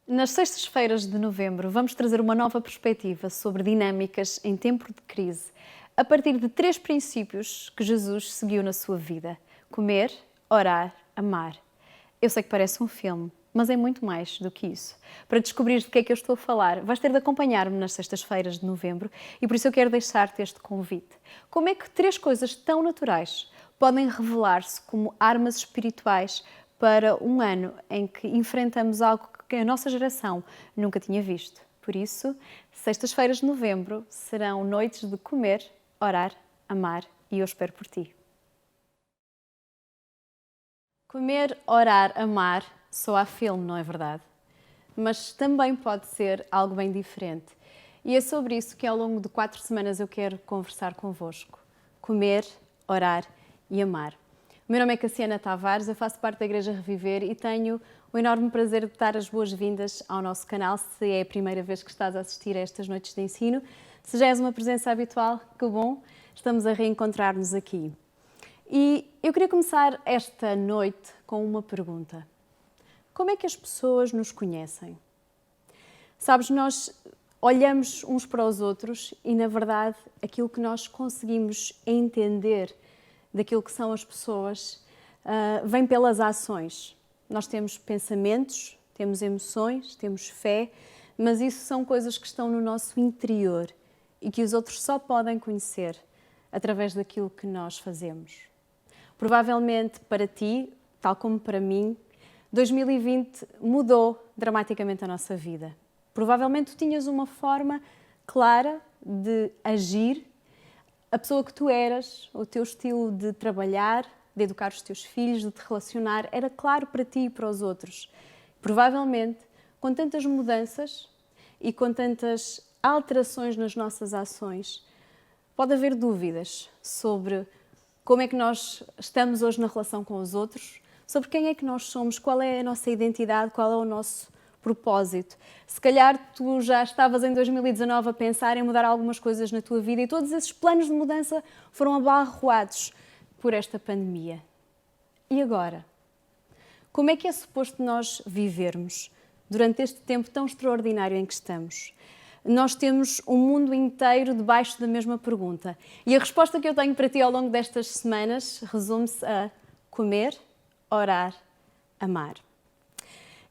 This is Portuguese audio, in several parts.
Nas sextas-feiras de novembro, vamos trazer uma nova perspectiva sobre dinâmicas em tempo de crise, a partir de 3 princípios que Jesus seguiu na sua vida: comer, orar, amar. Eu sei que parece um filme, mas é muito mais do que isso. Para descobrir de que é que eu estou a falar, vais ter de acompanhar-me nas sextas-feiras de novembro e por isso eu quero deixar-te este convite. Como é que 3 coisas tão naturais podem revelar-se como armas espirituais para um ano em que enfrentamos algo que a nossa geração nunca tinha visto? Por isso, sextas-feiras de novembro serão noites de comer, orar, amar e eu espero por ti. Comer, orar, amar, só há filme, não é verdade? Mas também pode ser algo bem diferente. E é sobre isso que ao longo de 4 semanas eu quero conversar convosco. Comer, orar e amar. O meu nome é Cassiana Tavares, eu faço parte da Igreja Reviver e tenho o enorme prazer de dar as boas-vindas ao nosso canal, se é a primeira vez que estás a assistir a estas noites de ensino. Se já és uma presença habitual, que bom, estamos a reencontrar-nos aqui. E eu queria começar esta noite com uma pergunta. Como é que as pessoas nos conhecem? Sabes, nós olhamos uns para os outros e, na verdade, aquilo que nós conseguimos entender daquilo que são as pessoas vem pelas ações. Nós temos pensamentos, temos emoções, temos fé, mas isso são coisas que estão no nosso interior e que os outros só podem conhecer através daquilo que nós fazemos. Provavelmente para ti, tal como para mim, 2020 mudou dramaticamente a nossa vida. Provavelmente tu tinhas uma forma clara de agir, a pessoa que tu eras, o teu estilo de trabalhar, de educar os teus filhos, de te relacionar, era claro para ti e para os outros. Provavelmente, com tantas mudanças e com tantas alterações nas nossas ações, pode haver dúvidas sobre como é que nós estamos hoje na relação com os outros, sobre quem é que nós somos, qual é a nossa identidade, qual é o nosso propósito. Se calhar tu já estavas em 2019 a pensar em mudar algumas coisas na tua vida e todos esses planos de mudança foram abarroados por esta pandemia. E agora? Como é que é suposto nós vivermos durante este tempo tão extraordinário em que estamos? Nós temos um mundo inteiro debaixo da mesma pergunta. E a resposta que eu tenho para ti ao longo destas semanas resume-se a comer, orar, amar.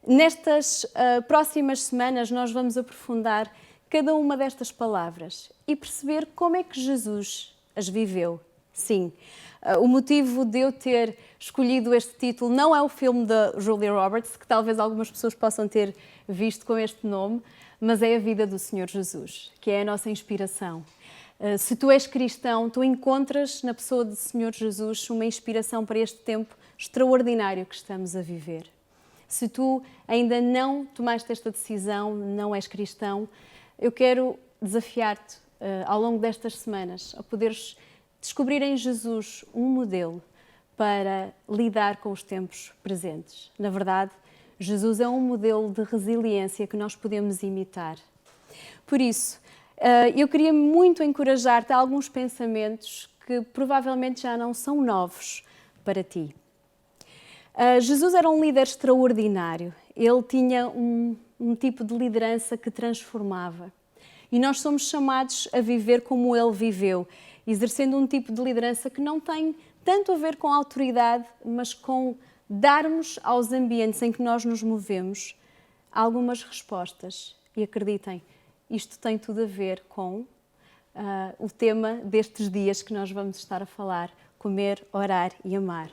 Nestas próximas semanas nós vamos aprofundar cada uma destas palavras e perceber como é que Jesus as viveu. Sim, o motivo de eu ter escolhido este título não é o filme da Julia Roberts, que talvez algumas pessoas possam ter visto com este nome, mas é a vida do Senhor Jesus, que é a nossa inspiração. Se tu és cristão, tu encontras na pessoa do Senhor Jesus uma inspiração para este tempo extraordinário que estamos a viver. Se tu ainda não tomaste esta decisão, não és cristão, eu quero desafiar-te ao longo destas semanas a poderes descobrir em Jesus um modelo para lidar com os tempos presentes. Na verdade, Jesus é um modelo de resiliência que nós podemos imitar. Por isso, eu queria muito encorajar-te a alguns pensamentos que provavelmente já não são novos para ti. Jesus era um líder extraordinário. Ele tinha um tipo de liderança que transformava. E nós somos chamados a viver como ele viveu, exercendo um tipo de liderança que não tem tanto a ver com a autoridade, mas com darmos aos ambientes em que nós nos movemos algumas respostas. E acreditem, isto tem tudo a ver com o tema destes dias que nós vamos estar a falar: comer, orar e amar.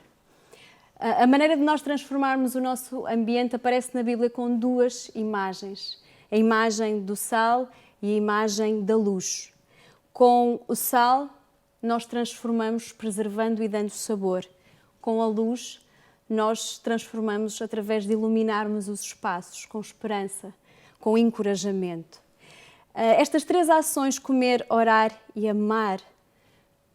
A maneira de nós transformarmos o nosso ambiente aparece na Bíblia com 2 imagens. A imagem do sal e a imagem da luz. Com o sal, nós transformamos preservando e dando sabor. Com a luz, nós transformamos através de iluminarmos os espaços com esperança, com encorajamento. Estas 3 ações, comer, orar e amar,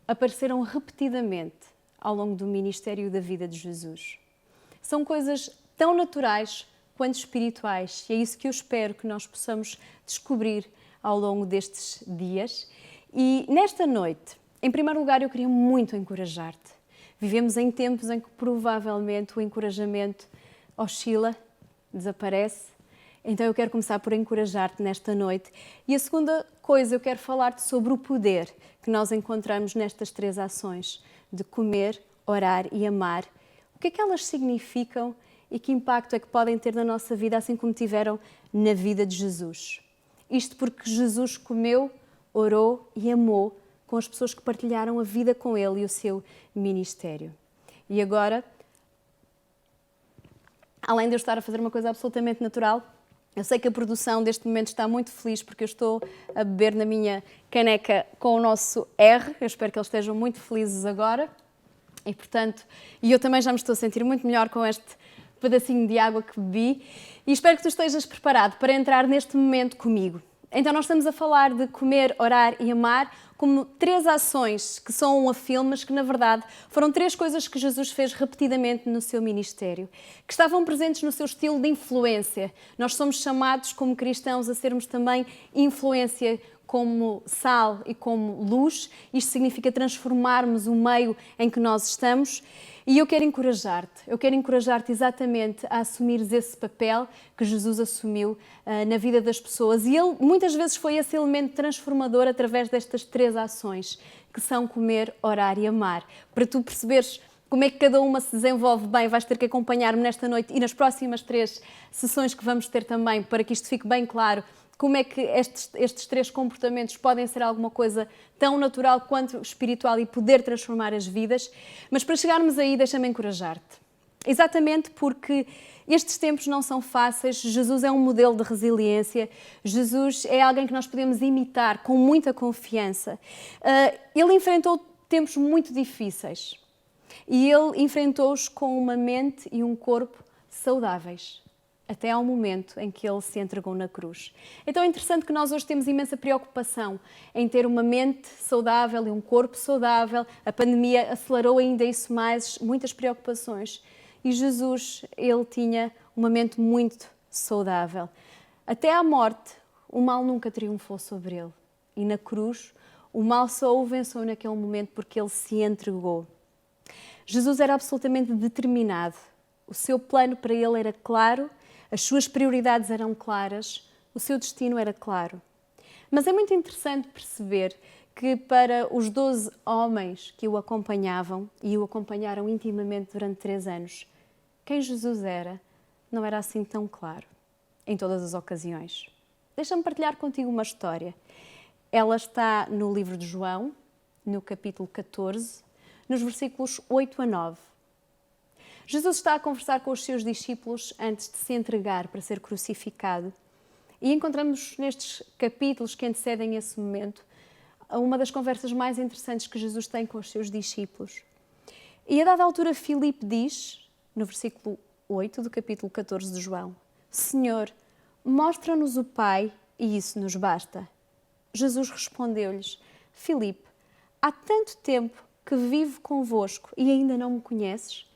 apareceram repetidamente ao longo do ministério da vida de Jesus. São coisas tão naturais quanto espirituais e é isso que eu espero que nós possamos descobrir ao longo destes dias. E nesta noite, em primeiro lugar, eu queria muito encorajar-te. Vivemos em tempos em que provavelmente o encorajamento oscila, desaparece Então eu quero começar por encorajar-te nesta noite. E a segunda coisa, eu quero falar-te sobre o poder que nós encontramos nestas 3 ações, de comer, orar e amar. O que é que elas significam e que impacto é que podem ter na nossa vida, assim como tiveram na vida de Jesus? Isto porque Jesus comeu, orou e amou com as pessoas que partilharam a vida com ele e o seu ministério. E agora, além de eu estar a fazer uma coisa absolutamente natural, eu sei que a produção deste momento está muito feliz porque eu estou a beber na minha caneca com o nosso R. Eu espero que eles estejam muito felizes agora. E, portanto, eu também já me estou a sentir muito melhor com este pedacinho de água que bebi. E espero que tu estejas preparado para entrar neste momento comigo. Então, nós estamos a falar de comer, orar e amar como 3 ações que são um filme, mas que, na verdade, foram 3 coisas que Jesus fez repetidamente no seu ministério, que estavam presentes no seu estilo de influência. Nós somos chamados, como cristãos, a sermos também influência como sal e como luz. Isto significa transformarmos o meio em que nós estamos. E eu quero encorajar-te exatamente a assumires esse papel que Jesus assumiu na vida das pessoas. E ele muitas vezes foi esse elemento transformador através destas 3 ações, que são comer, orar e amar. Para tu perceberes como é que cada uma se desenvolve bem, vais ter que acompanhar-me nesta noite e nas próximas 3 sessões que vamos ter também, para que isto fique bem claro, como é que estes 3 comportamentos podem ser alguma coisa tão natural quanto espiritual e poder transformar as vidas. Mas para chegarmos aí, deixa-me encorajar-te. Exatamente porque estes tempos não são fáceis. Jesus é um modelo de resiliência. Jesus é alguém que nós podemos imitar com muita confiança. Ele enfrentou tempos muito difíceis e ele enfrentou-os com uma mente e um corpo saudáveis, até ao momento em que ele se entregou na cruz. Então é interessante que nós hoje temos imensa preocupação em ter uma mente saudável e um corpo saudável. A pandemia acelerou ainda isso mais, muitas preocupações. E Jesus, ele tinha uma mente muito saudável. Até à morte, o mal nunca triunfou sobre ele. E na cruz, o mal só o venceu naquele momento porque ele se entregou. Jesus era absolutamente determinado. O seu plano para ele era claro. As suas prioridades eram claras, o seu destino era claro. Mas é muito interessante perceber que para os 12 homens que o acompanhavam e o acompanharam intimamente durante 3 anos, quem Jesus era não era assim tão claro em todas as ocasiões. Deixa-me partilhar contigo uma história. Ela está no livro de João, no capítulo 14, nos versículos 8 a 9. Jesus está a conversar com os seus discípulos antes de se entregar para ser crucificado. E encontramos nestes capítulos que antecedem esse momento uma das conversas mais interessantes que Jesus tem com os seus discípulos. E a dada altura, Filipe diz, no versículo 8 do capítulo 14 de João: Senhor, mostra-nos o Pai e isso nos basta. Jesus respondeu-lhes: Filipe, há tanto tempo que vivo convosco e ainda não me conheces?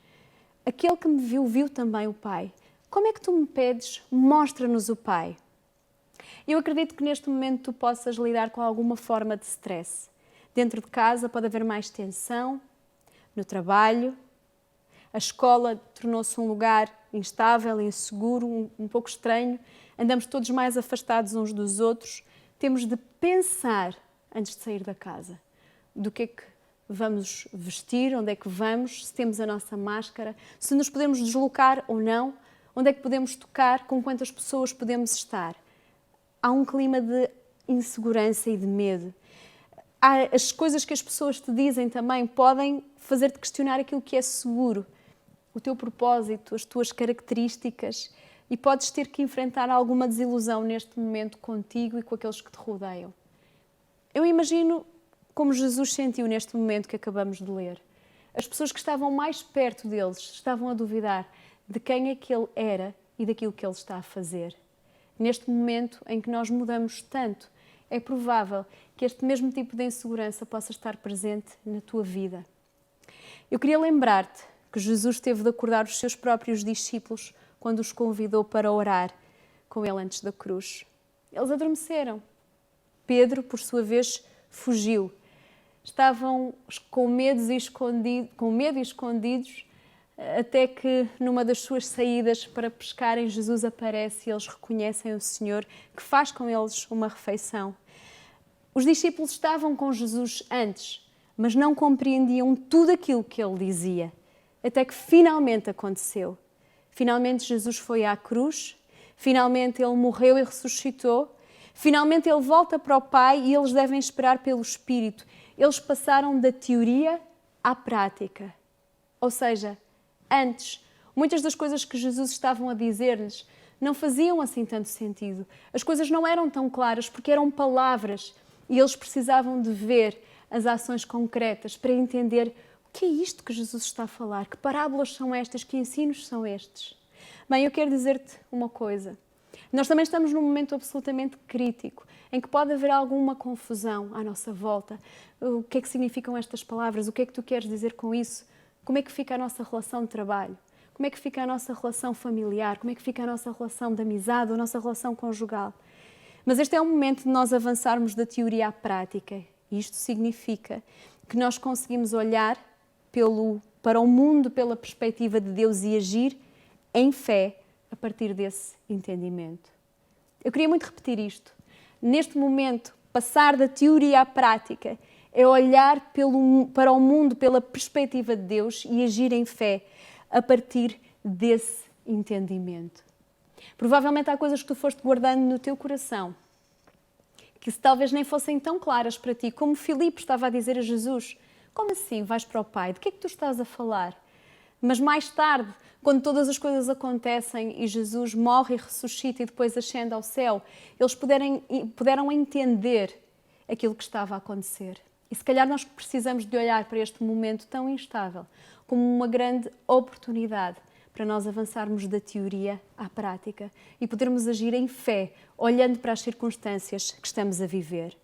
Aquele que me viu, viu também o Pai. Como é que tu me pedes, mostra-nos o Pai? Eu acredito que neste momento tu possas lidar com alguma forma de stress. Dentro de casa pode haver mais tensão, no trabalho. A escola tornou-se um lugar instável, inseguro, um pouco estranho. Andamos todos mais afastados uns dos outros. Temos de pensar antes de sair da casa. Do que é que vamos vestir, onde é que vamos, se temos a nossa máscara, se nos podemos deslocar ou não, onde é que podemos tocar, com quantas pessoas podemos estar. Há um clima de insegurança e de medo. As coisas que as pessoas te dizem também podem fazer-te questionar aquilo que é seguro, o teu propósito, as tuas características, e podes ter que enfrentar alguma desilusão neste momento contigo e com aqueles que te rodeiam. Eu imagino como Jesus sentiu neste momento que acabamos de ler. As pessoas que estavam mais perto deles estavam a duvidar de quem é que ele era e daquilo que ele está a fazer. Neste momento em que nós mudamos tanto, é provável que este mesmo tipo de insegurança possa estar presente na tua vida. Eu queria lembrar-te que Jesus teve de acordar os seus próprios discípulos quando os convidou para orar com ele antes da cruz. Eles adormeceram. Pedro, por sua vez, fugiu. Estavam com medo e escondidos até que numa das suas saídas para pescarem, Jesus aparece e eles reconhecem o Senhor, que faz com eles uma refeição. Os discípulos estavam com Jesus antes, mas não compreendiam tudo aquilo que ele dizia, até que finalmente aconteceu. Finalmente Jesus foi à cruz, finalmente ele morreu e ressuscitou, finalmente ele volta para o Pai e eles devem esperar pelo Espírito. Eles passaram da teoria à prática. Ou seja, antes, muitas das coisas que Jesus estava a dizer-lhes não faziam assim tanto sentido. As coisas não eram tão claras porque eram palavras e eles precisavam de ver as ações concretas para entender o que é isto que Jesus está a falar, que parábolas são estas, que ensinos são estes. Bem, eu quero dizer-te uma coisa. Nós também estamos num momento absolutamente crítico, em que pode haver alguma confusão à nossa volta. O que é que significam estas palavras? O que é que tu queres dizer com isso? Como é que fica a nossa relação de trabalho? Como é que fica a nossa relação familiar? Como é que fica a nossa relação de amizade, a nossa relação conjugal? Mas este é o momento de nós avançarmos da teoria à prática. E isto significa que nós conseguimos olhar para o mundo pela perspectiva de Deus e agir em fé a partir desse entendimento. Eu queria muito repetir isto. Neste momento, passar da teoria à prática é olhar para o mundo pela perspectiva de Deus e agir em fé a partir desse entendimento. Provavelmente há coisas que tu foste guardando no teu coração que se talvez nem fossem tão claras para ti, como Filipe estava a dizer a Jesus: como assim vais para o Pai? De que é que tu estás a falar? Mas mais tarde, quando todas as coisas acontecem e Jesus morre e ressuscita e depois ascende ao céu, eles puderam entender aquilo que estava a acontecer. E se calhar nós precisamos de olhar para este momento tão instável como uma grande oportunidade para nós avançarmos da teoria à prática e podermos agir em fé, olhando para as circunstâncias que estamos a viver.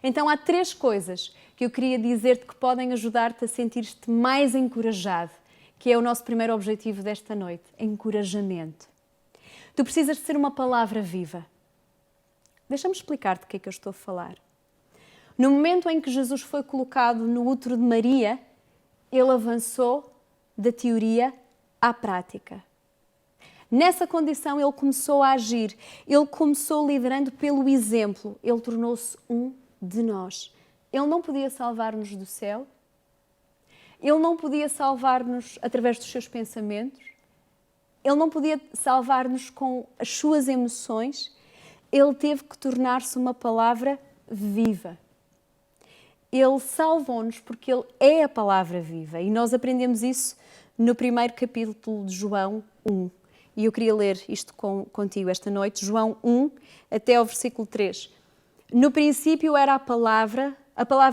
Então há 3 coisas que eu queria dizer-te que podem ajudar-te a sentir-te mais encorajado, que é o nosso primeiro objetivo desta noite: encorajamento. Tu precisas de ser uma palavra viva. Deixa-me explicar-te o que é que eu estou a falar. No momento em que Jesus foi colocado no útero de Maria, ele avançou da teoria à prática. Nessa condição, ele começou a agir, ele começou liderando pelo exemplo, ele tornou-se um de nós. Ele não podia salvar-nos do céu, ele não podia salvar-nos através dos seus pensamentos, ele não podia salvar-nos com as suas emoções, ele teve que tornar-se uma palavra viva. Ele salvou-nos porque ele é a palavra viva e nós aprendemos isso no primeiro capítulo de João 1. E eu queria ler isto contigo esta noite, João 1, até ao versículo 3. No princípio era a palavra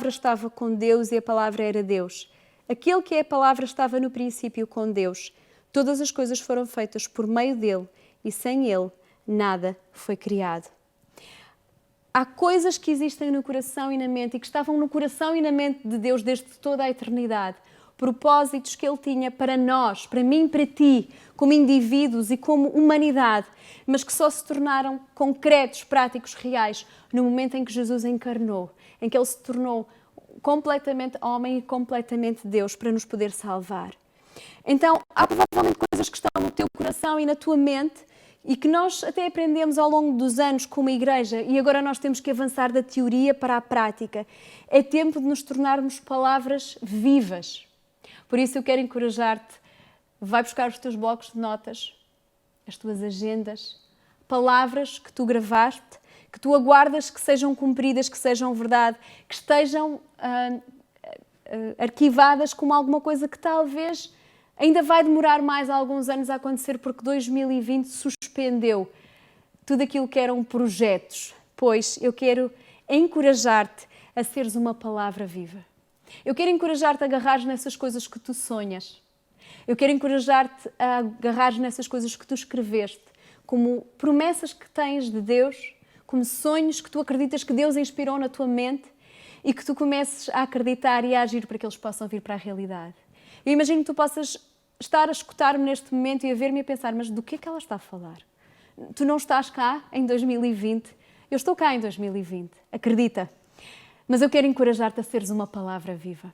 estava com Deus e a palavra era Deus. Aquele que é a palavra estava no princípio com Deus. Todas as coisas foram feitas por meio dele e sem ele nada foi criado. Há coisas que existem no coração e na mente e que estavam no coração e na mente de Deus desde toda a eternidade. Propósitos que Ele tinha para nós, para mim, para ti, como indivíduos e como humanidade, mas que só se tornaram concretos, práticos, reais, no momento em que Jesus encarnou, em que Ele se tornou completamente homem e completamente Deus para nos poder salvar. Então, há provavelmente coisas que estão no teu coração e na tua mente e que nós até aprendemos ao longo dos anos como igreja e agora nós temos que avançar da teoria para a prática. É tempo de nos tornarmos palavras vivas. Por isso eu quero encorajar-te, vai buscar os teus blocos de notas, as tuas agendas, palavras que tu gravaste, que tu aguardas que sejam cumpridas, que sejam verdade, que estejam arquivadas como alguma coisa que talvez ainda vai demorar mais alguns anos a acontecer porque 2020 suspendeu tudo aquilo que eram projetos. Pois eu quero encorajar-te a seres uma palavra viva. Eu quero encorajar-te a agarrares nessas coisas que tu sonhas. Eu quero encorajar-te a agarrares nessas coisas que tu escreveste, como promessas que tens de Deus, como sonhos que tu acreditas que Deus inspirou na tua mente e que tu comeces a acreditar e a agir para que eles possam vir para a realidade. Eu imagino que tu possas estar a escutar-me neste momento e a ver-me e a pensar, mas do que é que ela está a falar? Tu não estás cá em 2020, eu estou cá em 2020, acredita. Mas eu quero encorajar-te a seres uma palavra viva.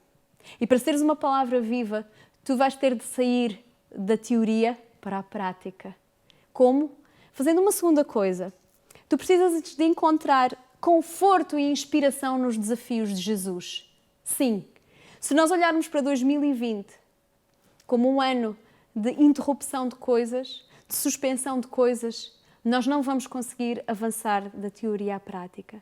E para seres uma palavra viva, tu vais ter de sair da teoria para a prática. Como? Fazendo uma segunda coisa. Tu precisas de encontrar conforto e inspiração nos desafios de Jesus. Sim, se nós olharmos para 2020 como um ano de interrupção de coisas, de suspensão de coisas, nós não vamos conseguir avançar da teoria à prática.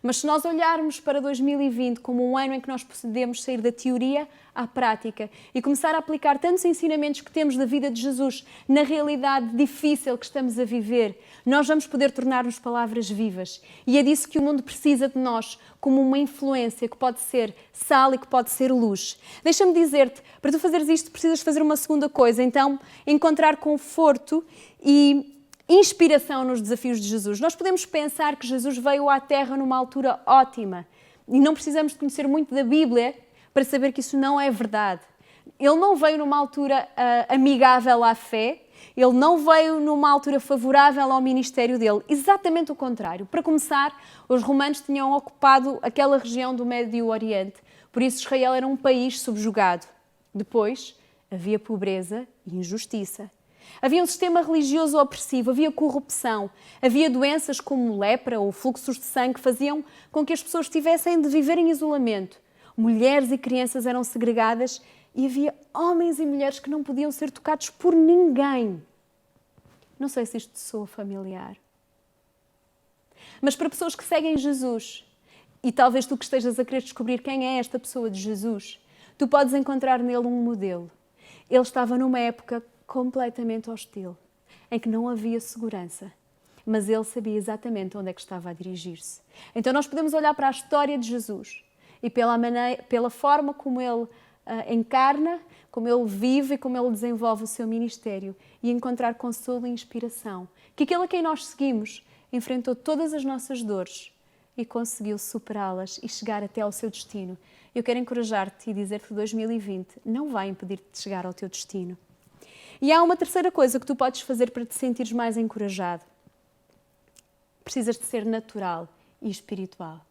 Mas se nós olharmos para 2020 como um ano em que nós podemos sair da teoria à prática e começar a aplicar tantos ensinamentos que temos da vida de Jesus na realidade difícil que estamos a viver, nós vamos poder tornar-nos palavras vivas. E é disso que o mundo precisa de nós, como uma influência que pode ser sal e que pode ser luz. Deixa-me dizer-te, para tu fazeres isto precisas fazer uma segunda coisa, então encontrar conforto e inspiração nos desafios de Jesus. Nós podemos pensar que Jesus veio à Terra numa altura ótima e não precisamos de conhecer muito da Bíblia para saber que isso não é verdade. Ele não veio numa altura amigável à fé, ele não veio numa altura favorável ao ministério dele. Exatamente o contrário. Para começar, os romanos tinham ocupado aquela região do Médio Oriente, por isso Israel era um país subjugado. Depois, havia pobreza e injustiça. Havia um sistema religioso opressivo, havia corrupção, havia doenças como lepra ou fluxos de sangue que faziam com que as pessoas tivessem de viver em isolamento. Mulheres e crianças eram segregadas e havia homens e mulheres que não podiam ser tocados por ninguém. Não sei se isto soa familiar. Mas para pessoas que seguem Jesus, e talvez tu que estejas a querer descobrir quem é esta pessoa de Jesus, tu podes encontrar nele um modelo. Ele estava numa época completamente hostil, em que não havia segurança, mas ele sabia exatamente onde é que estava a dirigir-se. Então nós podemos olhar para a história de Jesus e pela forma como ele encarna, como ele vive e como ele desenvolve o seu ministério e encontrar consolo e inspiração. Que aquele a quem nós seguimos enfrentou todas as nossas dores e conseguiu superá-las e chegar até ao seu destino. Eu quero encorajar-te e dizer que 2020 não vai impedir-te de chegar ao teu destino. E há uma terceira coisa que tu podes fazer para te sentires mais encorajado. Precisas de ser natural e espiritual.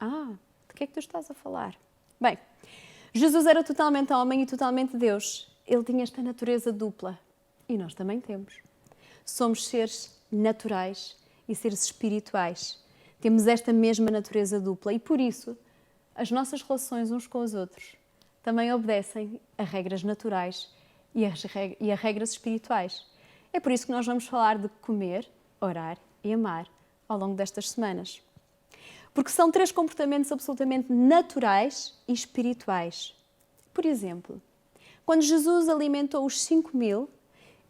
De que é que tu estás a falar? Bem, Jesus era totalmente homem e totalmente Deus. Ele tinha esta natureza dupla. E nós também temos. Somos seres naturais e seres espirituais. Temos esta mesma natureza dupla e, por isso, as nossas relações uns com os outros também obedecem a regras naturais e a regras espirituais. É por isso que nós vamos falar de comer, orar e amar ao longo destas semanas. Porque são três comportamentos absolutamente naturais e espirituais. Por exemplo, quando Jesus alimentou os 5.000,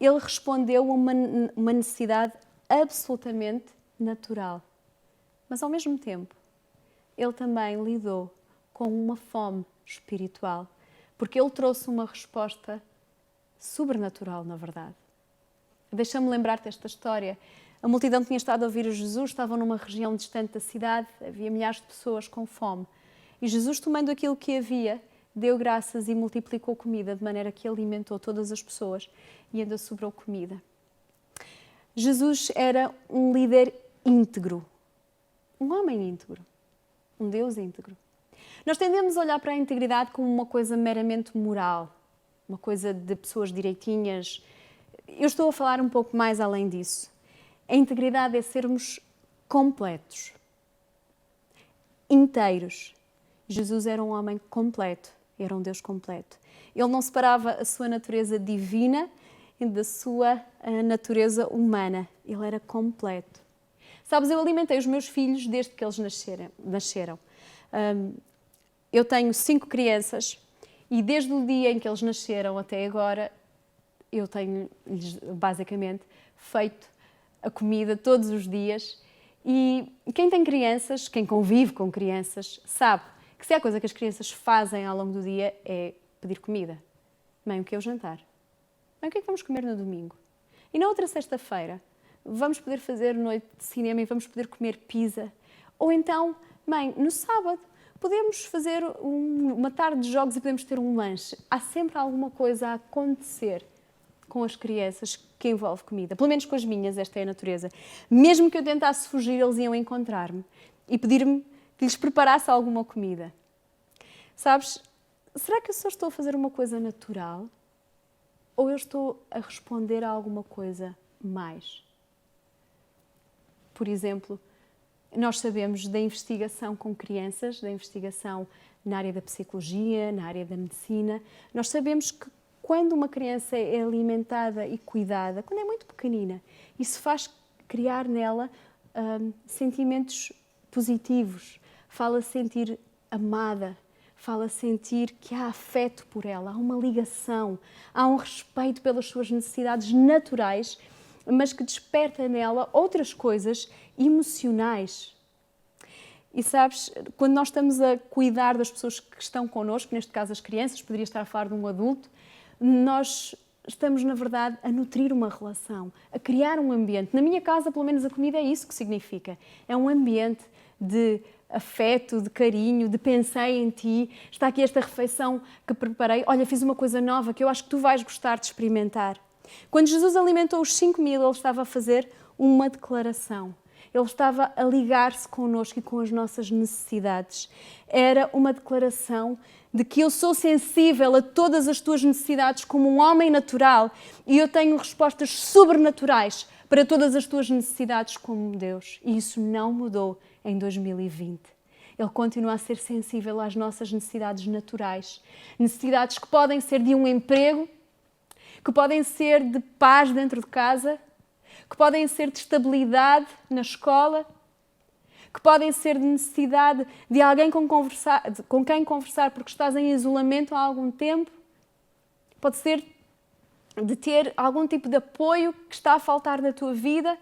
ele respondeu a uma necessidade absolutamente natural. Mas, ao mesmo tempo, ele também lidou com uma fome espiritual, porque ele trouxe uma resposta sobrenatural, na verdade. Deixa-me lembrar-te esta história. A multidão tinha estado a ouvir Jesus, estavam numa região distante da cidade, havia milhares de pessoas com fome. E Jesus, tomando aquilo que havia, deu graças e multiplicou comida, de maneira que alimentou todas as pessoas e ainda sobrou comida. Jesus era um líder íntegro, um homem íntegro, um Deus íntegro. Nós tendemos a olhar para a integridade como uma coisa meramente moral, uma coisa de pessoas direitinhas. Eu estou a falar um pouco mais além disso. A integridade é sermos completos, inteiros. Jesus era um homem completo, era um Deus completo. Ele não separava a sua natureza divina da sua natureza humana. Ele era completo. Sabes, eu alimentei os meus filhos desde que eles nasceram. Eu tenho 5 crianças e desde o dia em que eles nasceram até agora, eu tenho-lhes basicamente feito a comida todos os dias. E quem tem crianças, quem convive com crianças, sabe que se há coisa que as crianças fazem ao longo do dia é pedir comida. Mãe, o que é o jantar? Mãe, o que é que vamos comer no domingo? E na outra sexta-feira, vamos poder fazer noite de cinema e vamos poder comer pizza? Ou então, mãe, no sábado, podemos fazer uma tarde de jogos e podemos ter um lanche. Há sempre alguma coisa a acontecer com as crianças que envolve comida. Pelo menos com as minhas, esta é a natureza. Mesmo que eu tentasse fugir, eles iam encontrar-me e pedir-me que lhes preparasse alguma comida. Sabes, será que eu só estou a fazer uma coisa natural? ou eu estou a responder a alguma coisa mais? Por exemplo, nós sabemos da investigação com crianças, da investigação na área da psicologia, na área da medicina. Nós sabemos que quando uma criança é alimentada e cuidada, quando é muito pequenina, isso faz criar nela sentimentos positivos, fala sentir amada, fala sentir que há afeto por ela, há uma ligação, há um respeito pelas suas necessidades naturais, mas que desperta nela outras coisas emocionais. E sabes, quando nós estamos a cuidar das pessoas que estão connosco, neste caso as crianças, poderia estar a falar de um adulto, nós estamos, na verdade, a nutrir uma relação, a criar um ambiente. Na minha casa, pelo menos, a comida é isso que significa. É um ambiente de afeto, de carinho, de pensei em ti. Está aqui esta refeição que preparei. Olha, fiz uma coisa nova que eu acho que tu vais gostar de experimentar. Quando Jesus alimentou os 5.000, ele estava a fazer uma declaração. Ele estava a ligar-se connosco e com as nossas necessidades. Era uma declaração de que eu sou sensível a todas as tuas necessidades como um homem natural e eu tenho respostas sobrenaturais para todas as tuas necessidades como Deus. E isso não mudou em 2020. Ele continua a ser sensível às nossas necessidades naturais. Necessidades que podem ser de um emprego, que podem ser de paz dentro de casa, que podem ser de estabilidade na escola, que podem ser de necessidade de alguém com quem conversar porque estás em isolamento há algum tempo. Pode ser de ter algum tipo de apoio que está a faltar na tua vida.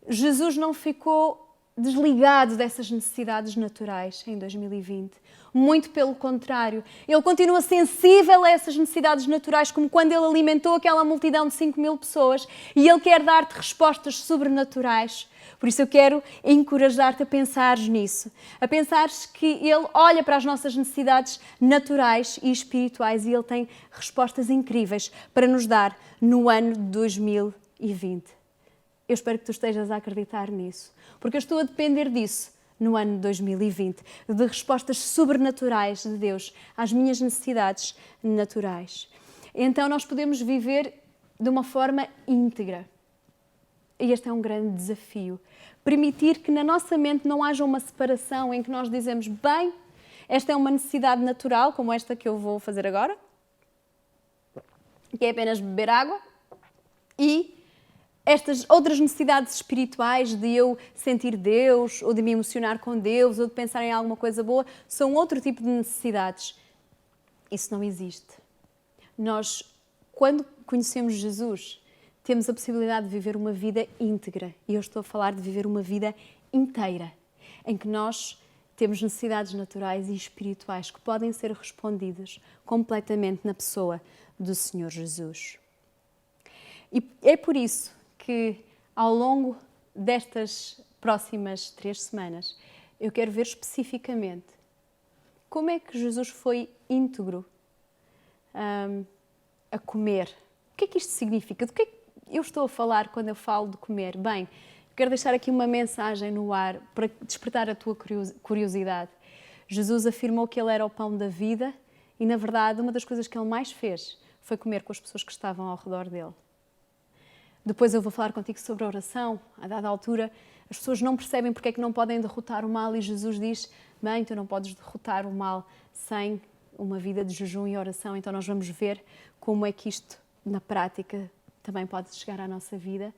Jesus não ficou desligado dessas necessidades naturais em 2020. Muito pelo contrário. Ele continua sensível a essas necessidades naturais, como quando ele alimentou aquela multidão de 5.000 pessoas, e ele quer dar-te respostas sobrenaturais. Por isso eu quero encorajar-te a pensares nisso, a pensares que ele olha para as nossas necessidades naturais e espirituais e ele tem respostas incríveis para nos dar no ano de 2020. Eu espero que tu estejas a acreditar nisso, porque eu estou a depender disso no ano de 2020, de respostas sobrenaturais de Deus às minhas necessidades naturais. Então nós podemos viver de uma forma íntegra. E este é um grande desafio. Permitir que na nossa mente não haja uma separação em que nós dizemos, bem, esta é uma necessidade natural, como esta que eu vou fazer agora, que é apenas beber água, e estas outras necessidades espirituais de eu sentir Deus, ou de me emocionar com Deus, ou de pensar em alguma coisa boa, são outro tipo de necessidades. Isso não existe. Nós, quando conhecemos Jesus, temos a possibilidade de viver uma vida íntegra. E eu estou a falar de viver uma vida inteira, em que nós temos necessidades naturais e espirituais que podem ser respondidas completamente na pessoa do Senhor Jesus. E é por isso que, ao longo destas próximas 3 semanas, eu quero ver especificamente como é que Jesus foi íntegro a comer. O que é que isto significa? Do que é que eu estou a falar quando eu falo de comer? Bem, quero deixar aqui uma mensagem no ar para despertar a tua curiosidade. Jesus afirmou que Ele era o pão da vida e, na verdade, uma das coisas que Ele mais fez foi comer com as pessoas que estavam ao redor dele. Depois eu vou falar contigo sobre a oração. A dada altura, as pessoas não percebem porque é que não podem derrotar o mal e Jesus diz, bem, tu não podes derrotar o mal sem uma vida de jejum e oração. Então nós vamos ver como é que isto, na prática, também pode chegar à nossa vida.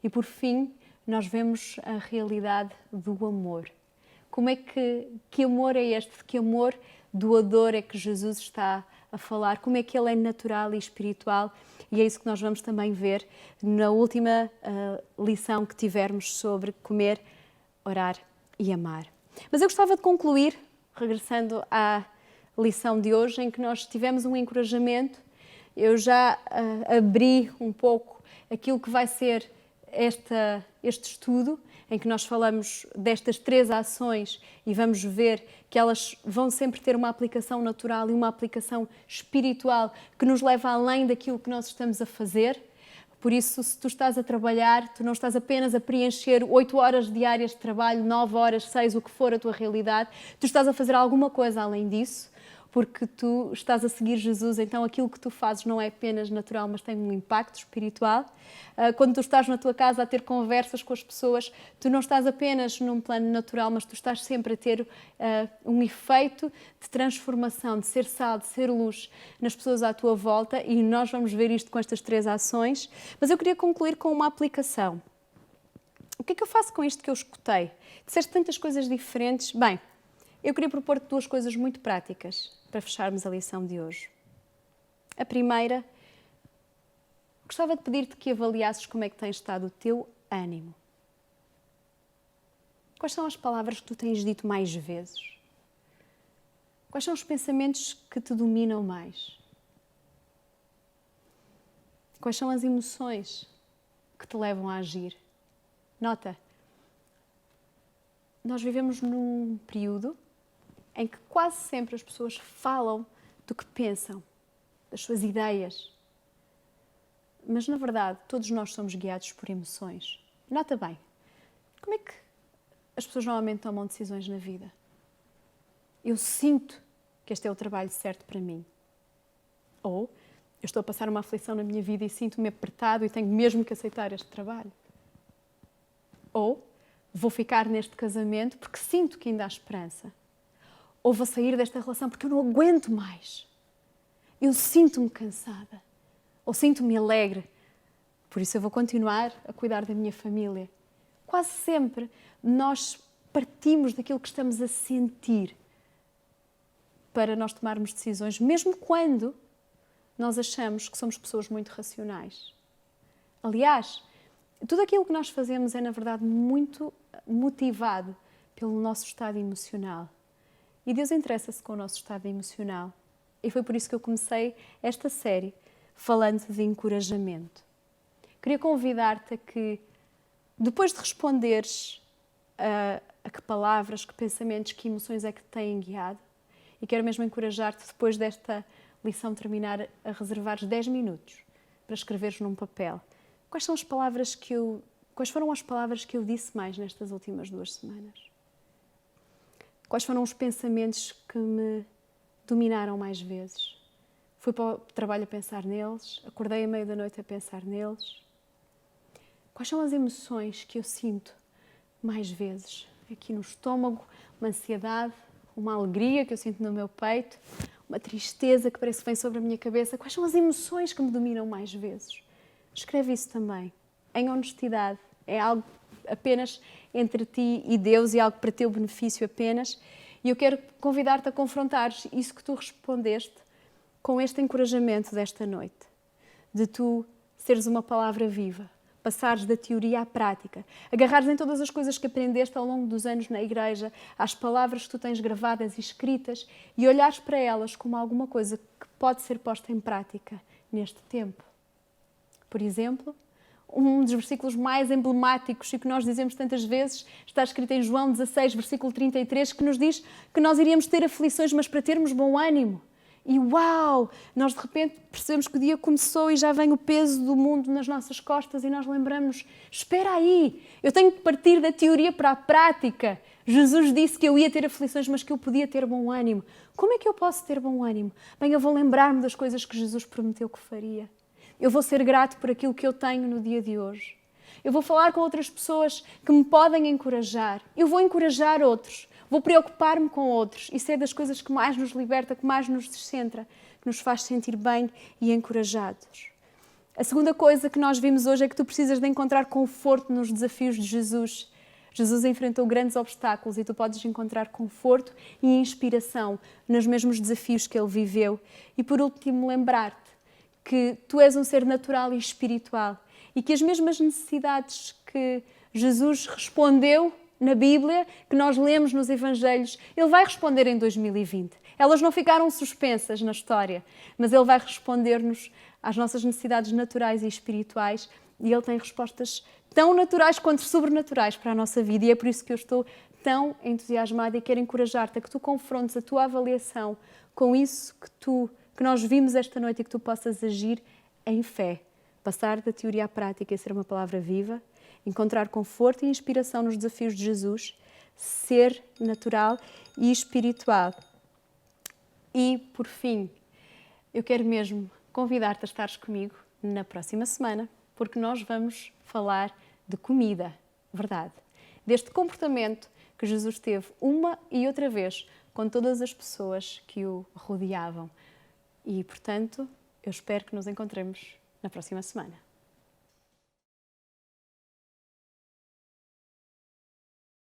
E por fim, nós vemos a realidade do amor. Como é que amor é este? Que amor doador é que Jesus está a falar? Como é que ele é natural e espiritual? E é isso que nós vamos também ver na última lição que tivermos sobre comer, orar e amar. Mas eu gostava de concluir, regressando à lição de hoje, em que nós tivemos um encorajamento. Eu já abri um pouco aquilo que vai ser este estudo, em que nós falamos destas 3 ações e vamos ver que elas vão sempre ter uma aplicação natural e uma aplicação espiritual que nos leva além daquilo que nós estamos a fazer. Por isso, se tu estás a trabalhar, tu não estás apenas a preencher 8 horas diárias de trabalho, 9 horas, 6, o que for a tua realidade, tu estás a fazer alguma coisa além disso. porque tu estás a seguir Jesus, então aquilo que tu fazes não é apenas natural, mas tem um impacto espiritual. Quando tu estás na tua casa a ter conversas com as pessoas, tu não estás apenas num plano natural, mas tu estás sempre a ter um efeito de transformação, de ser sal, de ser luz nas pessoas à tua volta, e nós vamos ver isto com estas 3 ações. Mas eu queria concluir com uma aplicação. O que é que eu faço com isto que eu escutei? Disseste tantas coisas diferentes. Bem, eu queria propor-te 2 coisas muito práticas para fecharmos a lição de hoje. A primeira, gostava de pedir-te que avaliasses como é que tem estado o teu ânimo. Quais são as palavras que tu tens dito mais vezes? Quais são os pensamentos que te dominam mais? Quais são as emoções que te levam a agir? Nota, nós vivemos num período em que quase sempre as pessoas falam do que pensam, das suas ideias. Mas, na verdade, todos nós somos guiados por emoções. Nota bem, como é que as pessoas normalmente tomam decisões na vida? Eu sinto que este é o trabalho certo para mim. Ou eu estou a passar uma aflição na minha vida e sinto-me apertado e tenho mesmo que aceitar este trabalho. Ou vou ficar neste casamento porque sinto que ainda há esperança. Ou vou sair desta relação porque eu não aguento mais. Eu sinto-me cansada. Ou sinto-me alegre. Por isso eu vou continuar a cuidar da minha família. Quase sempre nós partimos daquilo que estamos a sentir para nós tomarmos decisões, mesmo quando nós achamos que somos pessoas muito racionais. Aliás, tudo aquilo que nós fazemos é, na verdade, muito motivado pelo nosso estado emocional. E Deus interessa-se com o nosso estado emocional. E foi por isso que eu comecei esta série falando de encorajamento. Queria convidar-te a que, depois de responderes a que palavras, que pensamentos, que emoções é que te têm guiado, e quero mesmo encorajar-te, depois desta lição terminar, a reservares 10 minutos para escreveres num papel. Quais foram as palavras que eu disse mais nestas últimas 2 semanas? Quais foram os pensamentos que me dominaram mais vezes? Fui para o trabalho a pensar neles, acordei à meia da noite a pensar neles. Quais são as emoções que eu sinto mais vezes? Aqui no estômago, uma ansiedade, uma alegria que eu sinto no meu peito, uma tristeza que parece que vem sobre a minha cabeça. Quais são as emoções que me dominam mais vezes? Escreve isso também, em honestidade. É algo apenas entre ti e Deus e algo para teu benefício apenas. E eu quero convidar-te a confrontares isso que tu respondeste com este encorajamento desta noite. De tu seres uma palavra viva, passares da teoria à prática, agarrares em todas as coisas que aprendeste ao longo dos anos na igreja, às palavras que tu tens gravadas e escritas e olhares para elas como alguma coisa que pode ser posta em prática neste tempo. Por exemplo, um dos versículos mais emblemáticos e que nós dizemos tantas vezes está escrito em João 16, versículo 33, que nos diz que nós iríamos ter aflições, mas para termos bom ânimo. E uau! Nós de repente percebemos que o dia começou e já vem o peso do mundo nas nossas costas e nós lembramos-nos, espera aí, eu tenho que partir da teoria para a prática. Jesus disse que eu ia ter aflições, mas que eu podia ter bom ânimo. Como é que eu posso ter bom ânimo? Bem, eu vou lembrar-me das coisas que Jesus prometeu que faria. Eu vou ser grato por aquilo que eu tenho no dia de hoje. Eu vou falar com outras pessoas que me podem encorajar. Eu vou encorajar outros. Vou preocupar-me com outros. Isso é das coisas que mais nos liberta, que mais nos descentra, que nos faz sentir bem e encorajados. A segunda coisa que nós vimos hoje é que tu precisas de encontrar conforto nos desafios de Jesus. Jesus enfrentou grandes obstáculos e tu podes encontrar conforto e inspiração nos mesmos desafios que ele viveu. E por último, lembrar-te que tu és um ser natural e espiritual e que as mesmas necessidades que Jesus respondeu na Bíblia, que nós lemos nos Evangelhos, Ele vai responder em 2020. Elas não ficaram suspensas na história, mas Ele vai responder-nos às nossas necessidades naturais e espirituais e Ele tem respostas tão naturais quanto sobrenaturais para a nossa vida e é por isso que eu estou tão entusiasmada e quero encorajar-te a que tu confrontes a tua avaliação com isso que nós vimos esta noite e que tu possas agir em fé. Passar da teoria à prática e ser uma palavra viva, encontrar conforto e inspiração nos desafios de Jesus, ser natural e espiritual. E, por fim, eu quero mesmo convidar-te a estares comigo na próxima semana, porque nós vamos falar de comida, verdade? Deste comportamento que Jesus teve uma e outra vez com todas as pessoas que o rodeavam. E, portanto, eu espero que nos encontremos na próxima semana.